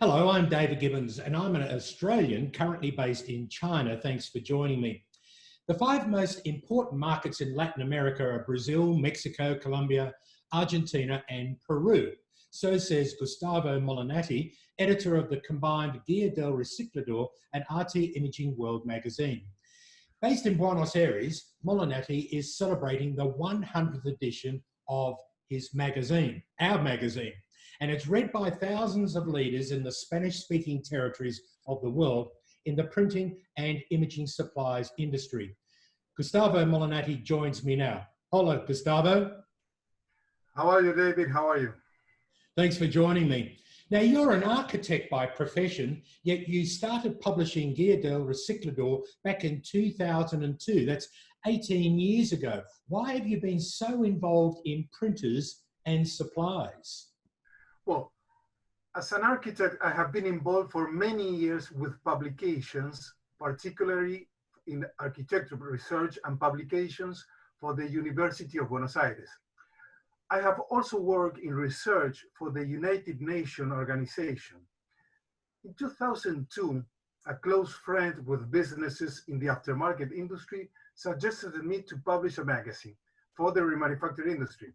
Hello, I'm David Gibbons, and I'm an Australian currently based in China. Thanks for joining me. The five most important markets in Latin America are Brazil, Mexico, Colombia, Argentina, and Peru. So says Gustavo Molinbatti, editor of the combined Guia del Reciclador and Arte Imaging World magazine. Based in Buenos Aires, Molinbatti is celebrating the 100th edition of his magazine, our magazine, and it's read by thousands of leaders in the Spanish-speaking territories of the world in the printing and imaging supplies industry. Gustavo Molinbatti joins me now. Hola, Gustavo. How are you, David? How are you? Thanks for joining me. Now, you're an architect by profession, yet you started publishing Guia del Reciclador back in 2002. That's 18 years ago. Why have you been so involved in printers and supplies? Well, as an architect, I have been involved for many years with publications, particularly in architectural research and publications for the University of Buenos Aires. I have also worked in research for the United Nations organization. In 2002, a close friend with businesses in the aftermarket industry suggested me to publish a magazine for the remanufacturing industry,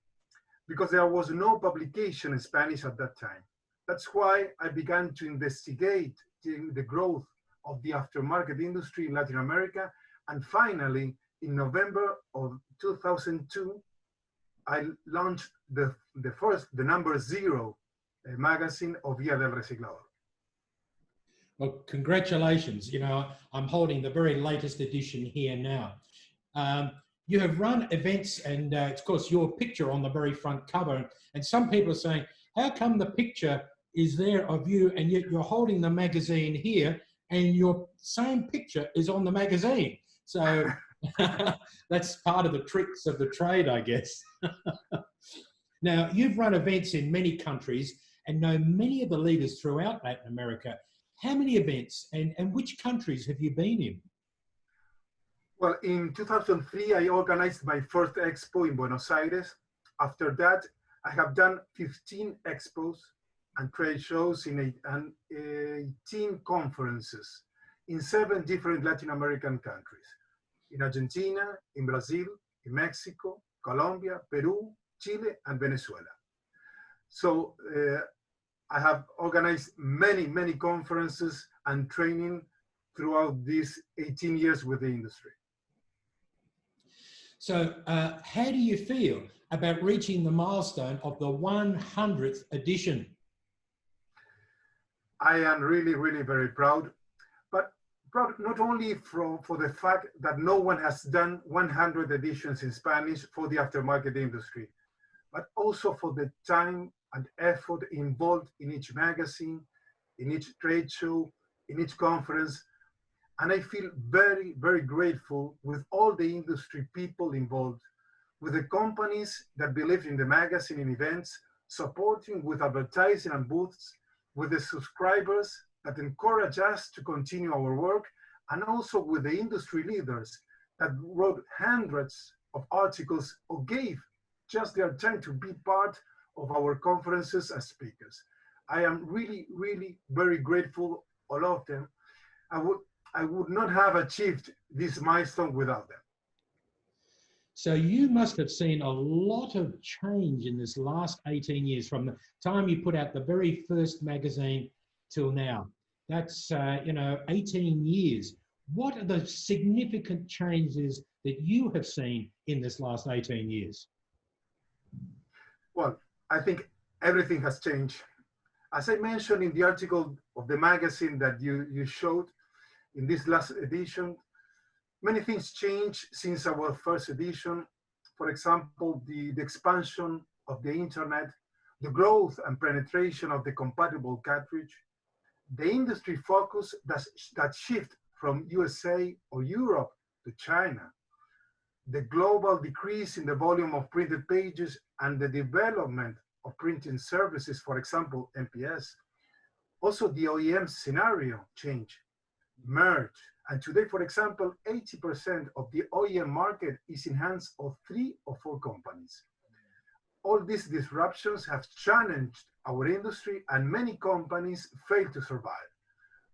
because there was no publication in Spanish at that time. That's why I began to investigate the growth of the aftermarket industry in Latin America. And finally, in November of 2002, I launched the number 0 magazine of Guia del Reciclador. Well, congratulations. You know, I'm holding the very latest edition here now. You have run events, and of course your picture on the very front cover, and some people are saying, how come the picture is there of you and yet you're holding the magazine here and your same picture is on the magazine? So that's part of the tricks of the trade, I guess. Now, you've run events in many countries and know many of the leaders throughout Latin America. How many events and which countries have you been in? Well, in 2003, I organized my first expo in Buenos Aires. After that, I have done 15 expos and trade shows in 18 conferences in 7 different Latin American countries: in Argentina, in Brazil, in Mexico, Colombia, Peru, Chile, and Venezuela. So I have organized many conferences and training throughout these 18 years with the industry. So how do you feel about reaching the milestone of the 100th edition? I am really very proud, but proud not only for the fact that no one has done 100 editions in Spanish for the aftermarket industry, but also for the time and effort involved in each magazine, in each trade show, in each conference. And I feel very grateful with all the industry people involved, with the companies that believe in the magazine and events, supporting with advertising and booths, with the subscribers that encourage us to continue our work, and also with the industry leaders that wrote hundreds of articles or gave just their time to be part of our conferences as speakers. I am really very grateful, all of them. I would not have achieved this milestone without them. So you must have seen a lot of change in this last 18 years, from the time you put out the very first magazine till now. That's, 18 years. What are the significant changes that you have seen in this last 18 years? Well, I think everything has changed. As I mentioned in the article of the magazine that you showed, in this last edition, many things changed since our first edition. For example, the expansion of the internet, the growth and penetration of the compatible cartridge, the industry focus that shift from USA or Europe to China, the global decrease in the volume of printed pages and the development of printing services, for example, MPS. Also, the OEM scenario change, merge. And today, for example, 80% of the OEM market is in hands of 3 or 4 companies. All these disruptions have challenged our industry, and many companies fail to survive.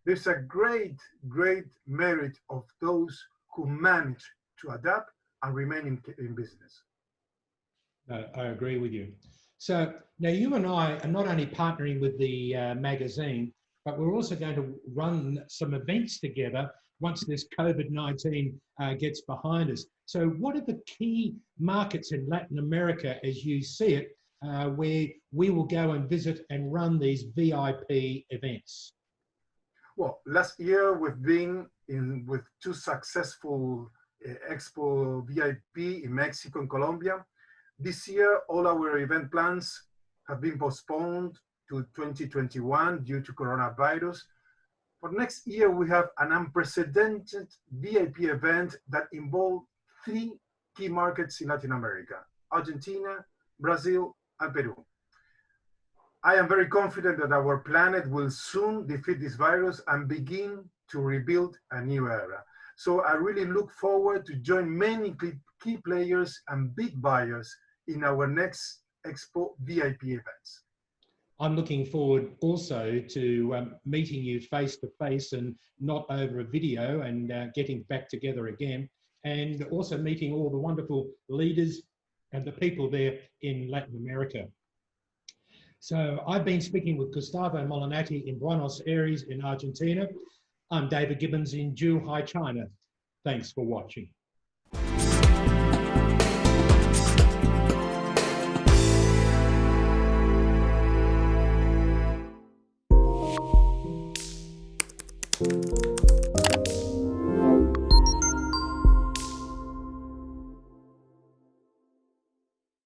There's a great, great merit of those who manage to adapt and remain in business. I agree with you. So now you and I are not only partnering with the magazine, but we're also going to run some events together once this COVID-19 gets behind us. So what are the key markets in Latin America as you see it, where we will go and visit and run these VIP events? Well, last year we've been with 2 successful Expo VIP in Mexico and Colombia. This year, all our event plans have been postponed to 2021 due to coronavirus. For next year, we have an unprecedented VIP event that involves 3 key markets in Latin America: Argentina, Brazil, and Peru. I am very confident that our planet will soon defeat this virus and begin to rebuild a new era. So I really look forward to join many key players and big buyers in our next Expo VIP events. I'm looking forward also to meeting you face to face and not over a video, and getting back together again, and also meeting all the wonderful leaders and the people there in Latin America. So I've been speaking with Gustavo Molinbatti in Buenos Aires in Argentina. I'm David Gibbons in Zhuhai, China. Thanks for watching.